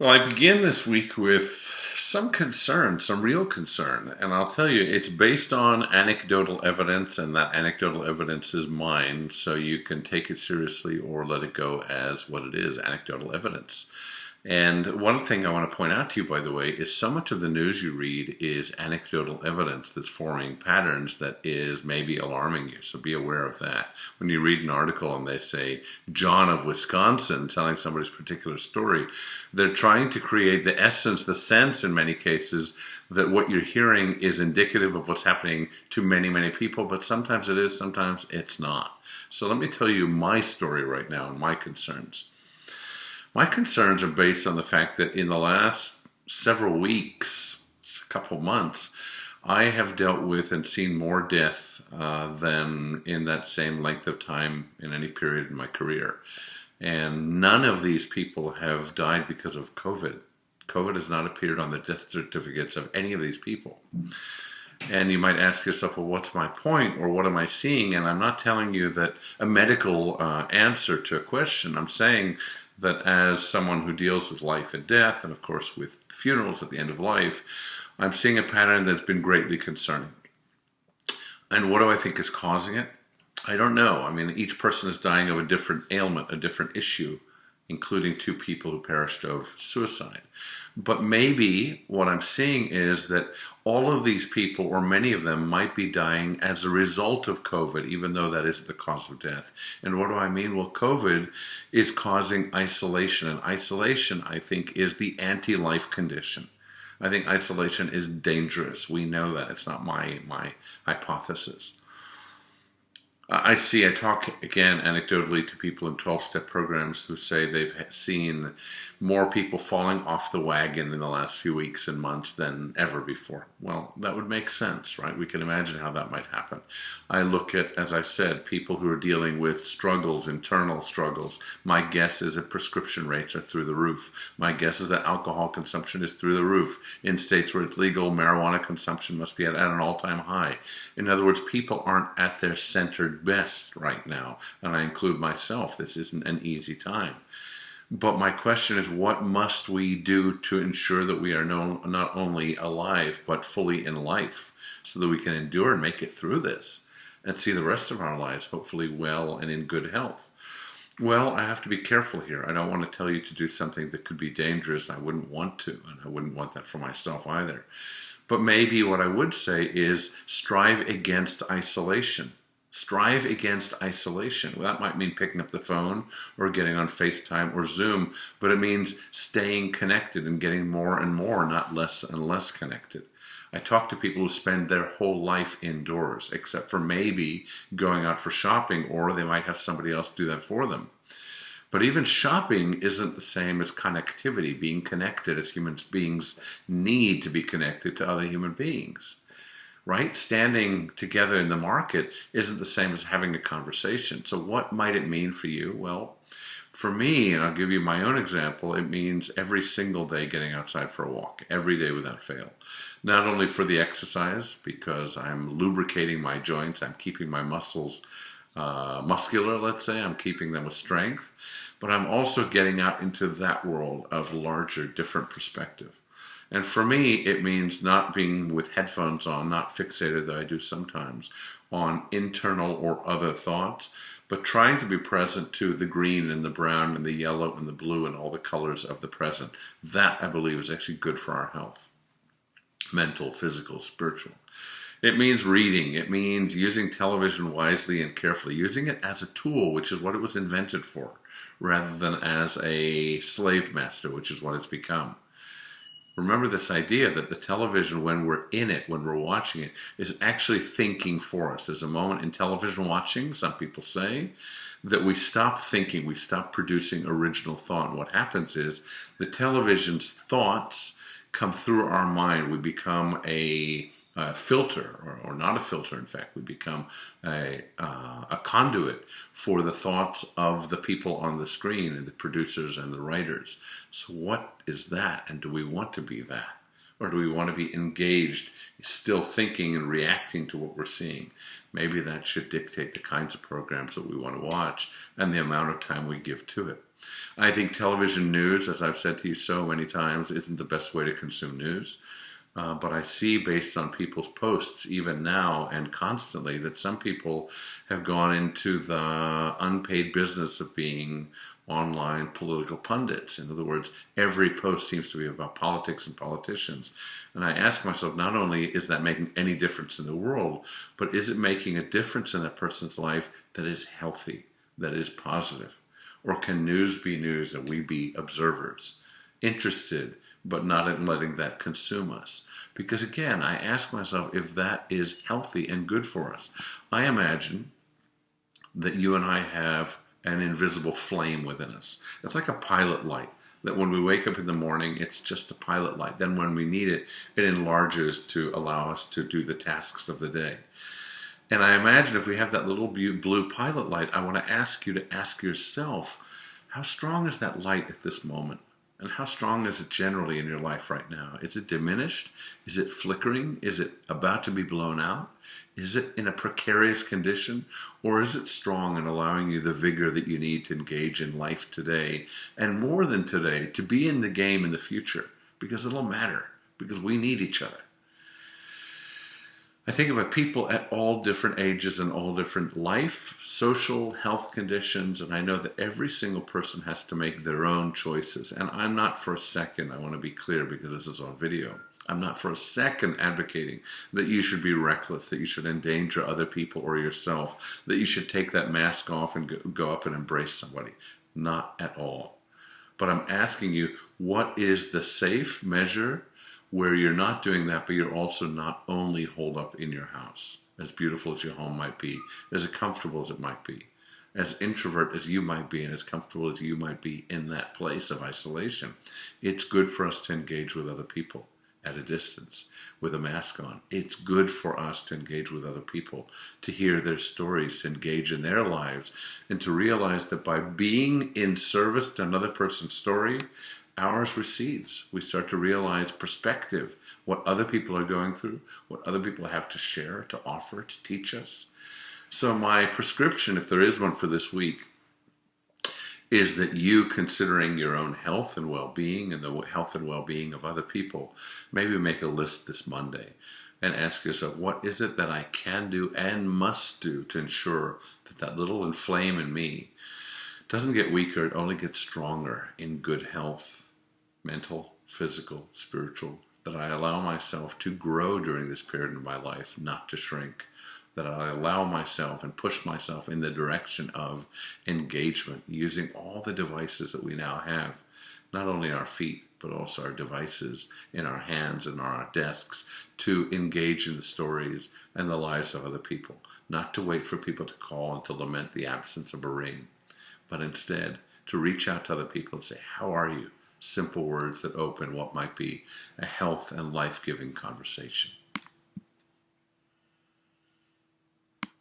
Well, I begin this week with some concern, some real concern. And I'll tell you, it's based on anecdotal evidence, and that anecdotal evidence is mine, so you can take it seriously or let it go as what it is, anecdotal evidence. And one thing I want to point out to you, by the way, is so much of the news you read is anecdotal evidence that's forming patterns that is maybe alarming you. So be aware of that. When you read an article and they say John of Wisconsin telling somebody's particular story, they're trying to create the essence, the sense in many cases, that what you're hearing is indicative of what's happening to many, many people. But sometimes it is, sometimes it's not. So let me tell you my story right now and my concerns. My concerns are based on the fact that in the last several weeks, a couple of months, I have dealt with and seen more death than in that same length of time in any period in my career. And none of these people have died because of COVID. COVID has not appeared on the death certificates of any of these people. And you might ask yourself, well, what's my point, or what am I seeing? And I'm not telling you that a medical answer to a question. I'm saying that as someone who deals with life and death, and of course with funerals at the end of life, I'm seeing a pattern that's been greatly concerning. And what do I think is causing it? I don't know. I mean, each person is dying of a different ailment, a different issue, including 2 people who perished of suicide. But maybe what I'm seeing is that all of these people, or many of them, might be dying as a result of COVID, even though that isn't the cause of death. And what do I mean? Well, COVID is causing isolation, and isolation, I think, is the anti-life condition. I think isolation is dangerous. We know that. It's not my hypothesis. I talk again anecdotally to people in 12-step programs who say they've seen more people falling off the wagon in the last few weeks and months than ever before. Well, that would make sense, right? We can imagine how that might happen. I look at, as I said, people who are dealing with struggles, internal struggles. My guess is that prescription rates are through the roof. My guess is that alcohol consumption is through the roof. In states where it's legal, marijuana consumption must be at an all-time high. In other words, people aren't at their centered best right now, and I include myself. This isn't an easy time. But my question is, what must we do to ensure that we are not only alive, but fully in life, so that we can endure and make it through this and see the rest of our lives hopefully well and in good health? Well, I have to be careful here. I don't want to tell you to do something that could be dangerous. I wouldn't want to, and I wouldn't want that for myself either. But maybe what I would say is strive against isolation. Strive against isolation. Well, that might mean picking up the phone or getting on FaceTime or Zoom, but it means staying connected and getting more and more, not less and less connected. I talk to people who spend their whole life indoors, except for maybe going out for shopping, or they might have somebody else do that for them. But even shopping isn't the same as connectivity, being connected, as human beings need to be connected to other human beings. Right? Standing together in the market isn't the same as having a conversation. So what might it mean for you? Well, for me, and I'll give you my own example, it means every single day getting outside for a walk, every day without fail. Not only for the exercise, because I'm lubricating my joints, I'm keeping my muscles muscular, let's say, I'm keeping them with strength, but I'm also getting out into that world of larger, different perspective. And for me, it means not being with headphones on, not fixated, though I do sometimes, on internal or other thoughts, but trying to be present to the green and the brown and the yellow and the blue and all the colors of the present. That, I believe, is actually good for our health. Mental, physical, spiritual. It means reading. It means using television wisely and carefully, using it as a tool, which is what it was invented for, rather than as a slave master, which is what it's become. Remember this idea that the television, when we're in it, when we're watching it, is actually thinking for us. There's a moment in television watching, some people say, that we stop thinking, we stop producing original thought. And what happens is the television's thoughts come through our mind. We become a filter, or not a filter, in fact. We become a conduit for the thoughts of the people on the screen and the producers and the writers. So what is that? And do we want to be that? Or do we want to be engaged, still thinking and reacting to what we're seeing? Maybe that should dictate the kinds of programs that we want to watch and the amount of time we give to it. I think television news, as I've said to you so many times, isn't the best way to consume news. But I see, based on people's posts, even now and constantly, that some people have gone into the unpaid business of being online political pundits. In other words, every post seems to be about politics and politicians. And I ask myself, not only is that making any difference in the world, but is it making a difference in that person's life that is healthy, that is positive? Or can news be news and we be observers, interested, but not in letting that consume us? Because again, I ask myself if that is healthy and good for us. I imagine that you and I have an invisible flame within us. It's like a pilot light, that when we wake up in the morning, it's just a pilot light. Then when we need it, it enlarges to allow us to do the tasks of the day. And I imagine if we have that little blue pilot light, I want to ask you to ask yourself, how strong is that light at this moment? And how strong is it generally in your life right now? Is it diminished? Is it flickering? Is it about to be blown out? Is it in a precarious condition? Or is it strong and allowing you the vigor that you need to engage in life today? And more than today, to be in the game in the future. Because it'll matter. Because we need each other. I think about people at all different ages and all different life, social, health conditions, and I know that every single person has to make their own choices. And I'm not for a second, I want to be clear because this is on video, I'm not for a second advocating that you should be reckless, that you should endanger other people or yourself, that you should take that mask off and go up and embrace somebody. Not at all. But I'm asking you, what is the safe measure where you're not doing that, but you're also not only holed up in your house, as beautiful as your home might be, as comfortable as it might be, as introvert as you might be, and as comfortable as you might be in that place of isolation. It's good for us to engage with other people at a distance with a mask on. It's good for us to engage with other people, to hear their stories, to engage in their lives, and to realize that by being in service to another person's story, ours recedes. We start to realize perspective, what other people are going through, what other people have to share, to offer, to teach us. So my prescription, if there is one for this week, is that you, considering your own health and well-being and the health and well-being of other people, maybe make a list this Monday and ask yourself, what is it that I can do and must do to ensure that that little flame in me doesn't get weaker, it only gets stronger in good health, mental, physical, spiritual, that I allow myself to grow during this period of my life, not to shrink, that I allow myself and push myself in the direction of engagement, using all the devices that we now have, not only our feet, but also our devices in our hands and on our desks, to engage in the stories and the lives of other people, not to wait for people to call and to lament the absence of a ring, but instead to reach out to other people and say, how are you? Simple words that open what might be a health and life-giving conversation.